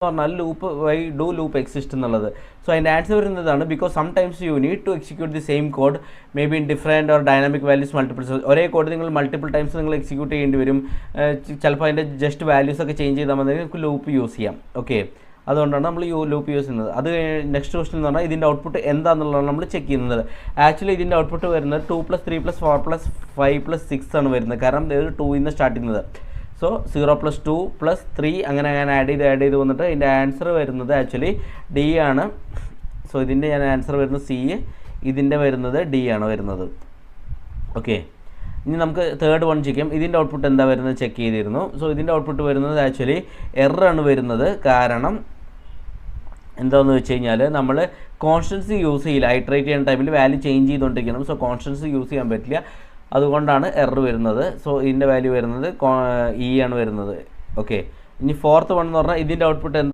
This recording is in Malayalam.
പറഞ്ഞാൽ loop why do loop exist എന്നുള്ളത്. സോ അതിൻ്റെ ആൻസർ വരുന്നതാണ് because sometimes you need to execute the same code may be in different or dynamic values multiples. ഒരേ കോഡ് നിങ്ങൾ മൾട്ടിപ്പിൾ ടൈംസ് നിങ്ങൾ എക്സിക്യൂട്ട് ചെയ്യേണ്ടി വരും. ചിലപ്പോൾ അതിൻ്റെ ജസ്റ്റ് വാല്യൂസ് ഒക്കെ ചേഞ്ച് ചെയ്താൽ മതി, നമുക്ക് ലൂപ്പ് യൂസ് ചെയ്യാം. ഓക്കെ, അതുകൊണ്ടാണ് നമ്മൾ ലൂപ്പ് യൂസ് ചെയ്യുന്നത്. അത് നെക്സ്റ്റ് ക്വസ്റ്റൻ എന്ന് പറഞ്ഞാൽ ഇതിൻ്റെ ഔട്ട്പുട്ട് എന്താണെന്നുള്ളതാണ് നമ്മൾ ചെക്ക് ചെയ്യുന്നത്. ആക്ച്വലി ഇതിൻ്റെ ഔട്ട്പുട്ട് വരുന്നത് 2 + 3 + 4 + 5 + 6 ആണ് വരുന്നത്. കാരണം ഇത് 2 നിന്ന് സ്റ്റാർട്ട് ചെയ്യുന്നത്. സോ 0 + 2 + 3 അങ്ങനെ ആഡ് ചെയ്ത് വന്നിട്ട് ഇതിൻ്റെ ആൻസർ വരുന്നത് ആക്ച്വലി ഡി ആണ്. സോ ഇതിൻ്റെ ഞാൻ ആൻസർ വരുന്നത് സി, ഇതിൻ്റെ വരുന്നത് ഡി ആണ് വരുന്നത്. ഓക്കെ, ഇനി നമുക്ക് തേർഡ് വൺ ചെയ്യാം. ഇതിൻ്റെ ഔട്ട്പുട്ട് എന്താ വരുന്നത് ചെക്ക് ചെയ്തിരുന്നു. സോ ഇതിൻ്റെ ഔട്ട്പുട്ട് വരുന്നത് ആക്ച്വലി എററാണ് വരുന്നത്. കാരണം എന്താണെന്ന് വെച്ച് കഴിഞ്ഞാൽ നമ്മൾ കോൺസ്റ്റൻസി യൂസ് ചെയ്യില്ല. ഐട്രേറ്റ് ചെയ്യുന്ന ടൈമിൽ വാല്യൂ ചേഞ്ച് ചെയ്തുകൊണ്ടിരിക്കണം. സോ കോൺസ്റ്റൻസി യൂസ് ചെയ്യാൻ പറ്റില്ല, അതുകൊണ്ടാണ് എറർ വരുന്നത്. സോ ഇതിൻ്റെ വാല്യൂ വരുന്നത് ഇ ആണ് വരുന്നത്. ഓക്കെ, ഇനി ഫോർത്ത് വൺ എന്ന് പറഞ്ഞാൽ ഇതിൻ്റെ ഔട്ട്പുട്ട്